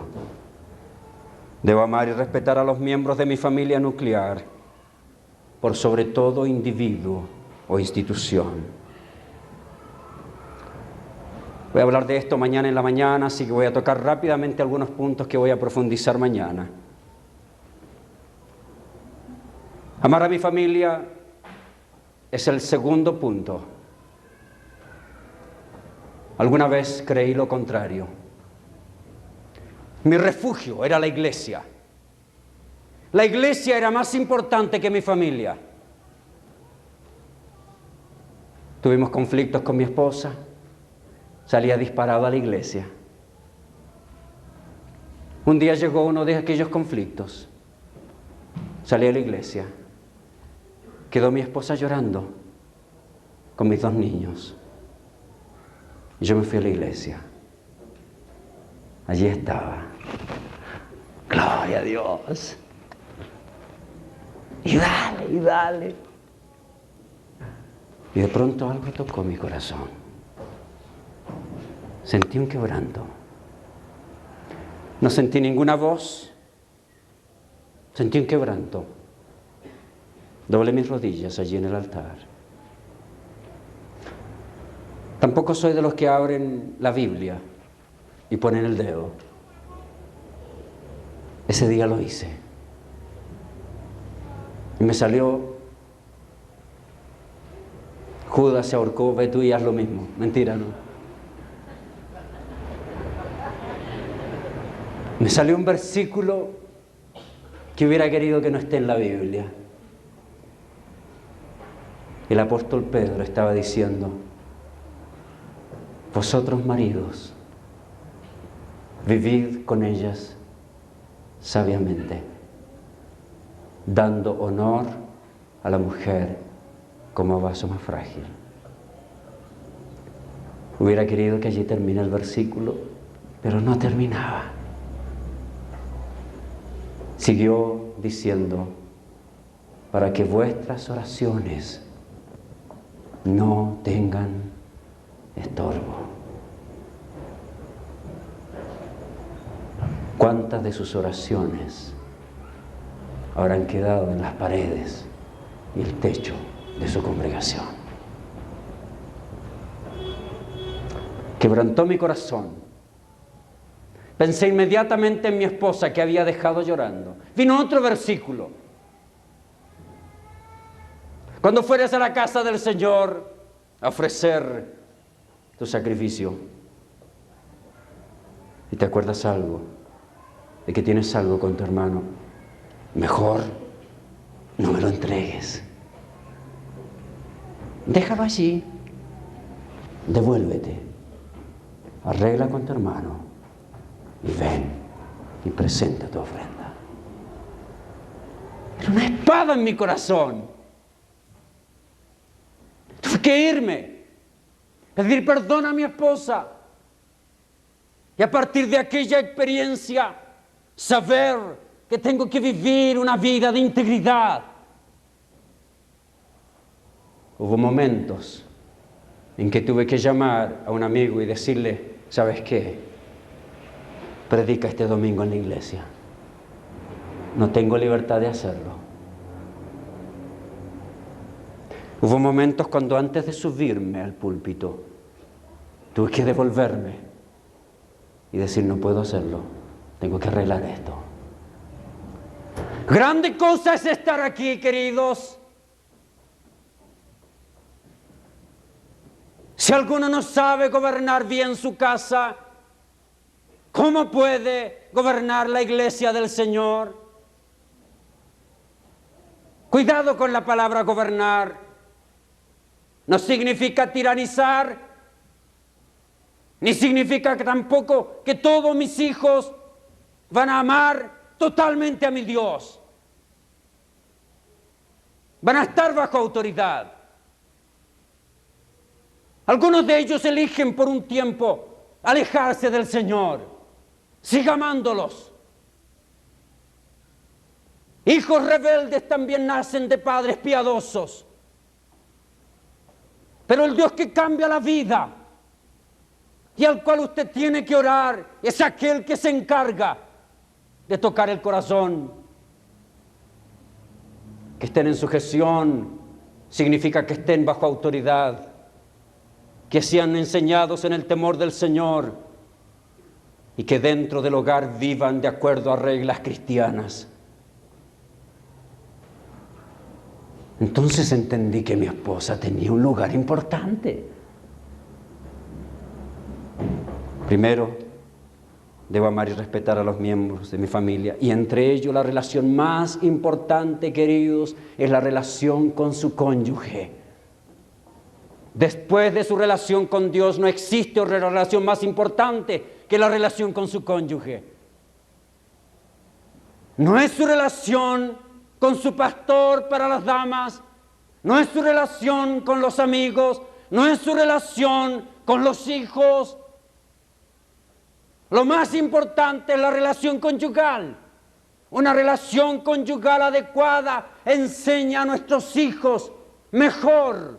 debo amar y respetar a los miembros de mi familia nuclear por sobre todo individuo o institución. Voy a hablar de esto mañana en la mañana, así que voy a tocar rápidamente algunos puntos que voy a profundizar mañana. Amar a mi familia es el segundo punto. Alguna vez creí lo contrario. Mi refugio era la iglesia. La iglesia era más importante que mi familia. Tuvimos conflictos con mi esposa. Salía disparado a la iglesia. Un día llegó uno de aquellos conflictos. Salí a la iglesia. Quedó mi esposa llorando con mis dos niños. Y yo me fui a la iglesia. Allí estaba. Gloria a Dios. Y dale, y dale. Y de pronto algo tocó mi corazón. Sentí un quebranto. No sentí ninguna voz. Sentí un quebranto. Doblé mis rodillas allí en el altar. Tampoco soy de los que abren la Biblia y ponen el dedo. Ese día lo hice. Y me salió, Judas se ahorcó, ve tú y haz lo mismo. Mentira, ¿no? Me salió un versículo que hubiera querido que no esté en la Biblia. El apóstol Pedro estaba diciendo: vosotros maridos, vivid con ellas sabiamente, dando honor a la mujer como vaso más frágil. Hubiera querido que allí termine el versículo, pero no terminaba. Siguió diciendo: para que vuestras oraciones no tengan estorbo. ¿Cuántas de sus oraciones habrán quedado en las paredes y el techo de su congregación? Quebrantó mi corazón. Pensé inmediatamente en mi esposa, que había dejado llorando. Vino otro versículo: cuando fueres a la casa del Señor a ofrecer tu sacrificio y te acuerdas algo, de que tienes algo con tu hermano, mejor no me lo entregues. Déjalo allí, devuélvete, arregla con tu hermano y ven y presenta tu ofrenda. Era una espada en mi corazón. Tuve que irme, pedir perdón a mi esposa y a partir de aquella experiencia saber que tengo que vivir una vida de integridad. Hubo momentos en que tuve que llamar a un amigo y decirle: ¿sabes qué? Predica este domingo en la iglesia. No tengo libertad de hacerlo. Hubo momentos cuando antes de subirme al púlpito tuve que devolverme y decir: no puedo hacerlo, tengo que arreglar esto. Grande cosa es estar aquí, queridos. Si alguno no sabe gobernar bien su casa, ¿cómo puede gobernar la iglesia del Señor? Cuidado con la palabra gobernar. No significa tiranizar, ni significa que tampoco que todos mis hijos van a amar totalmente a mi Dios. Van a estar bajo autoridad. Algunos de ellos eligen por un tiempo alejarse del Señor. Siga amándolos. Hijos rebeldes también nacen de padres piadosos. Pero el Dios que cambia la vida y al cual usted tiene que orar es aquel que se encarga de tocar el corazón. Que estén en sujeción significa que estén bajo autoridad, que sean enseñados en el temor del Señor y que dentro del hogar vivan de acuerdo a reglas cristianas. Entonces entendí que mi esposa tenía un lugar importante. Primero, debo amar y respetar a los miembros de mi familia, y entre ellos la relación más importante, queridos, es la relación con su cónyuge. Después de su relación con Dios no existe otra relación más importante que la relación con su cónyuge. No es su relación con su pastor para las damas, no es su relación con los amigos, no es su relación con los hijos. Lo más importante es la relación conyugal. Una relación conyugal adecuada enseña a nuestros hijos mejor.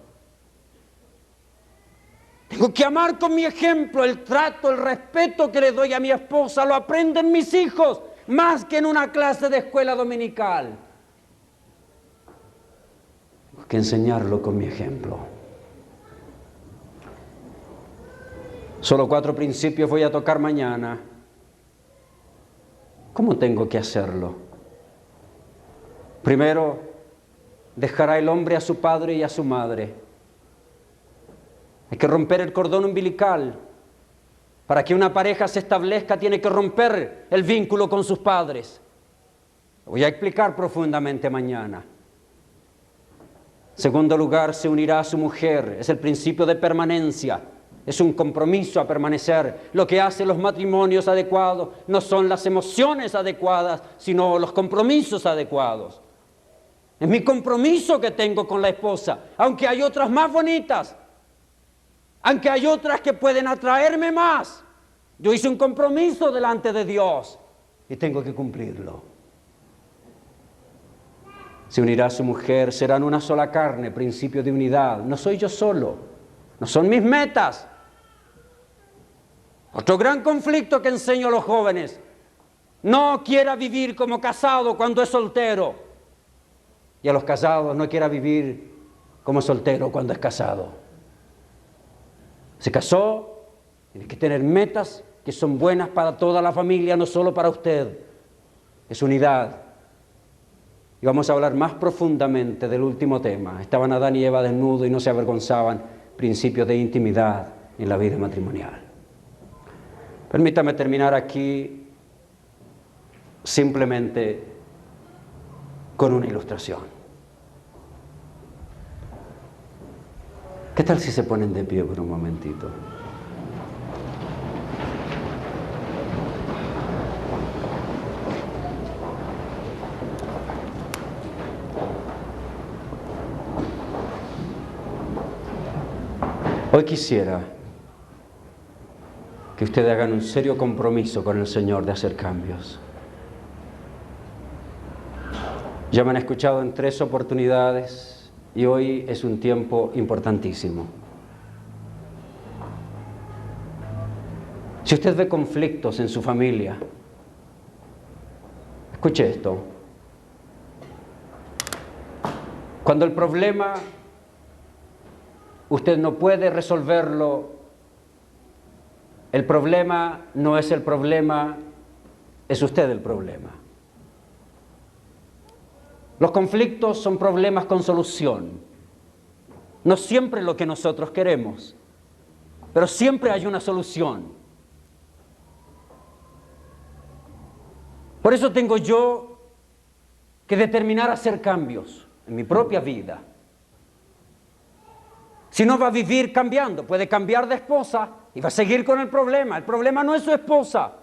Tengo que amar con mi ejemplo. El trato, el respeto que le doy a mi esposa lo aprenden mis hijos más que en una clase de escuela dominical. Tengo que enseñarlo con mi ejemplo. Solo 4 principios voy a tocar mañana. ¿Cómo tengo que hacerlo? Primero, dejará el hombre a su padre y a su madre. Hay que romper el cordón umbilical. Para que una pareja se establezca, tiene que romper el vínculo con sus padres. Voy a explicar profundamente mañana. En segundo lugar, se unirá a su mujer. Es el principio de permanencia. Es un compromiso a permanecer. Lo que hace los matrimonios adecuados no son las emociones adecuadas, sino los compromisos adecuados. Es mi compromiso que tengo con la esposa, aunque hay otras más bonitas, aunque hay otras que pueden atraerme más. Yo hice un compromiso delante de Dios y tengo que cumplirlo. Se unirá a su mujer, serán una sola carne, principio de unidad. No soy yo solo, no son mis metas. Otro gran conflicto que enseño a los jóvenes: no quiera vivir como casado cuando es soltero. Y a los casados: no quiera vivir como soltero cuando es casado. Se casó, tiene que tener metas que son buenas para toda la familia, no solo para usted. Es unidad. Y vamos a hablar más profundamente del último tema. Estaban Adán y Eva desnudos y no se avergonzaban. Principios de intimidad en la vida matrimonial. Permítame terminar aquí simplemente con una ilustración. ¿Qué tal si se ponen de pie por un momentito? Hoy quisiera que ustedes hagan un serio compromiso con el Señor de hacer cambios. Ya me han escuchado en 3 oportunidades y hoy es un tiempo importantísimo. Si usted ve conflictos en su familia, escuche esto. Cuando el problema usted no puede resolverlo, el problema no es el problema, es usted el problema. Los conflictos son problemas con solución. No siempre lo que nosotros queremos, pero siempre hay una solución. Por eso tengo yo que determinar hacer cambios en mi propia vida. Si no, va a vivir cambiando. Puede cambiar de esposa y va a seguir con el problema. El problema no es su esposa.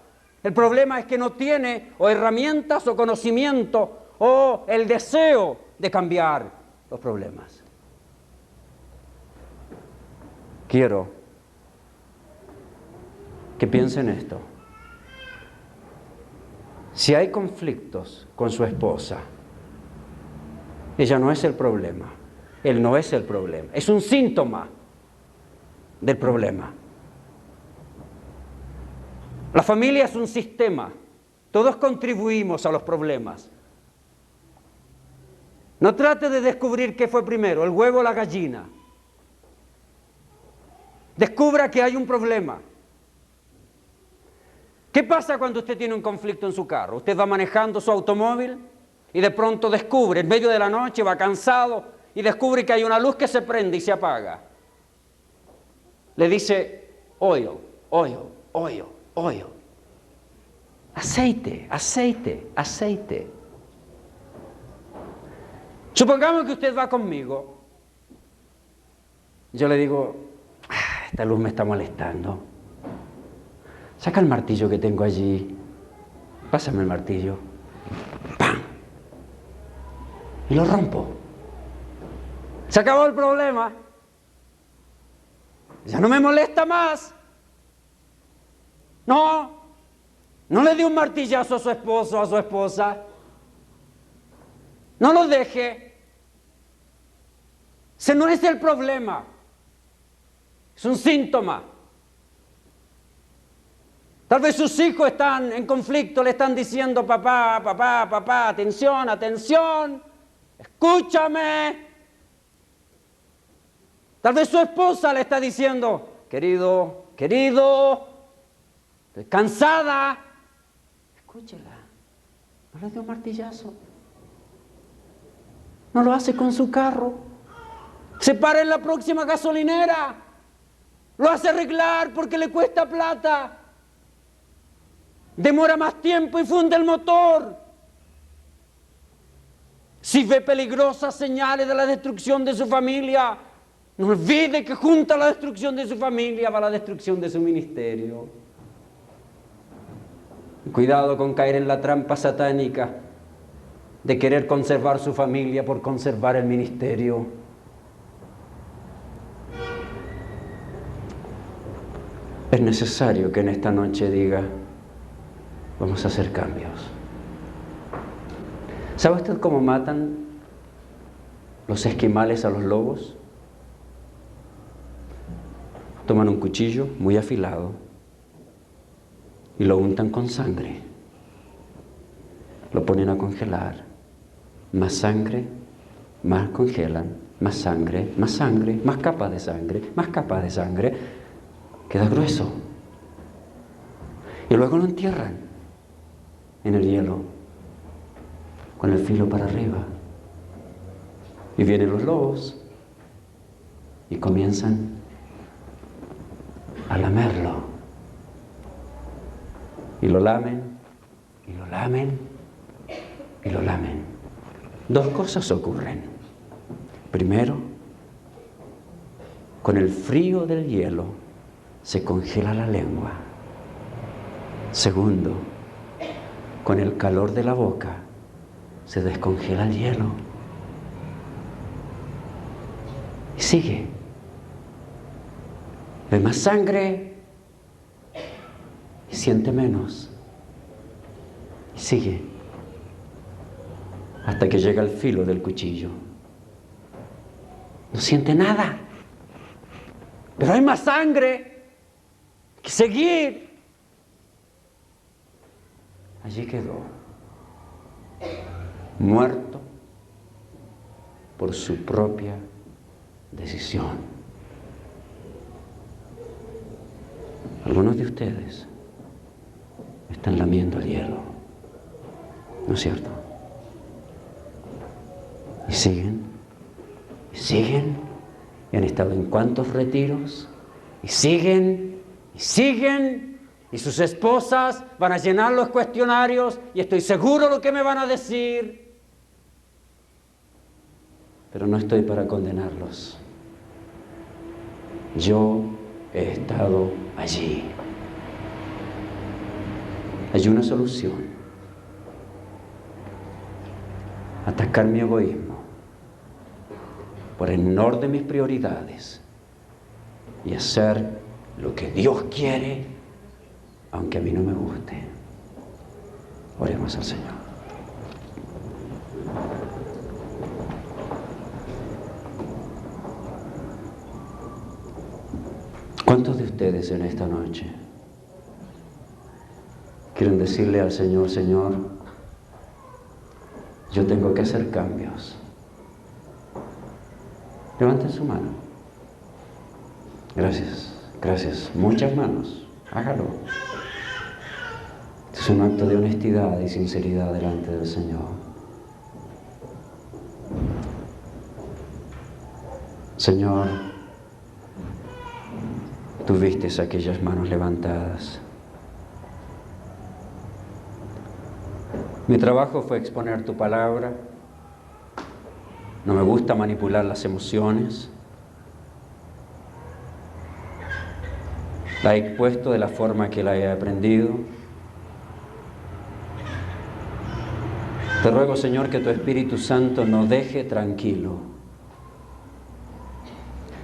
El problema es que no tiene o herramientas o conocimiento o el deseo de cambiar los problemas. Quiero que piensen esto. Si hay conflictos con su esposa, ella no es el problema. Él no es el problema. Es un síntoma del problema. La familia es un sistema. Todos contribuimos a los problemas. No trate de descubrir qué fue primero, el huevo o la gallina. Descubra que hay un problema. ¿Qué pasa cuando usted tiene un conflicto en su carro? Usted va manejando su automóvil y de pronto descubre, en medio de la noche, va cansado y descubre que hay una luz que se prende y se apaga. Le dice: oil, oil, oil, oil. Aceite, aceite, aceite. Supongamos que usted va conmigo. Yo le digo: esta luz me está molestando. Saca el martillo que tengo allí. Pásame el martillo. ¡Pam! Y lo rompo. Se acabó el problema. Ya no me molesta más. No le dé un martillazo a su esposo o a su esposa. No lo deje. Ese no es el problema. Es un síntoma. Tal vez sus hijos están en conflicto, le están diciendo: papá, papá, papá, atención, atención, escúchame. Tal vez su esposa le está diciendo: querido, querido, estoy cansada. Escúchela, no le dé un martillazo. No lo hace con su carro. Se para en la próxima gasolinera. Lo hace arreglar porque le cuesta plata. Demora más tiempo y funde el motor. Si ve peligrosas señales de la destrucción de su familia, no olvide que junto a la destrucción de su familia va la destrucción de su ministerio. Cuidado con caer en la trampa satánica de querer conservar su familia por conservar el ministerio. Es necesario que en esta noche diga, vamos a hacer cambios. ¿Sabe usted cómo matan los esquimales a los lobos? Toman un cuchillo muy afilado y lo untan con sangre. Lo ponen a congelar. Más sangre, más congelan, más sangre, más capas de sangre, más capas de sangre. Queda grueso. Y luego lo entierran en el hielo, con el filo para arriba. Y vienen los lobos y comienzan a lamerlo. Y lo lamen, y lo lamen, y lo lamen. Dos cosas ocurren. Primero, con el frío del hielo se congela la lengua. Segundo, con el calor de la boca se descongela el hielo. Y sigue. Ve más sangre y siente menos. Y sigue. Hasta que llega al filo del cuchillo. No siente nada. Pero hay más sangre. Hay que seguir. Allí quedó. Muerto por su propia decisión. Algunos de ustedes están lamiendo el hielo, ¿no es cierto? Y siguen, y siguen, y han estado en cuántos retiros, y siguen, y siguen, y sus esposas van a llenar los cuestionarios, y estoy seguro lo que me van a decir, pero no estoy para condenarlos. Yo he estado allí. Hay una solución: atacar mi egoísmo, poner en orden mis prioridades y hacer lo que Dios quiere, aunque a mí no me guste. Oremos al Señor. ¿Cuántos de ustedes en esta noche quieren decirle al Señor, Señor, yo tengo que hacer cambios? Levanten su mano. Gracias, gracias. Muchas manos. Hágalo. Es un acto de honestidad y sinceridad delante del Señor. Señor, tú vistes aquellas manos levantadas. Mi trabajo fue exponer tu palabra. No me gusta manipular las emociones. La he expuesto de la forma que la he aprendido. Te ruego, Señor, que tu Espíritu Santo nos deje tranquilo.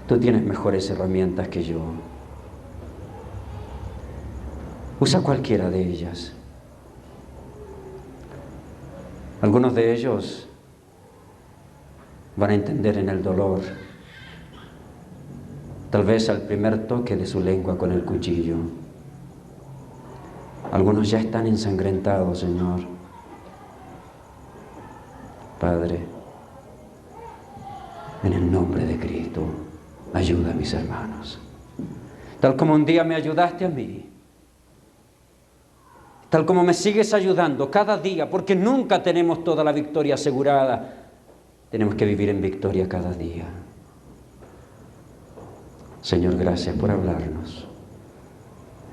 Tú tienes mejores herramientas que yo. Usa cualquiera de ellas. Algunos de ellos van a entender en el dolor, tal vez al primer toque de su lengua con el cuchillo. Algunos ya están ensangrentados, Señor. Padre, en el nombre de Cristo, ayuda a mis hermanos. Tal como un día me ayudaste a mí, tal como me sigues ayudando cada día, porque nunca tenemos toda la victoria asegurada. Tenemos que vivir en victoria cada día. Señor, gracias por hablarnos.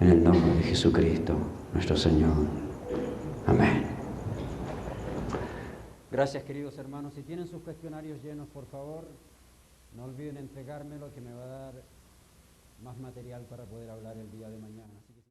En el nombre de Jesucristo, nuestro Señor. Amén. Gracias, queridos hermanos. Si tienen sus cuestionarios llenos, por favor, no olviden entregármelo, que me va a dar más material para poder hablar el día de mañana.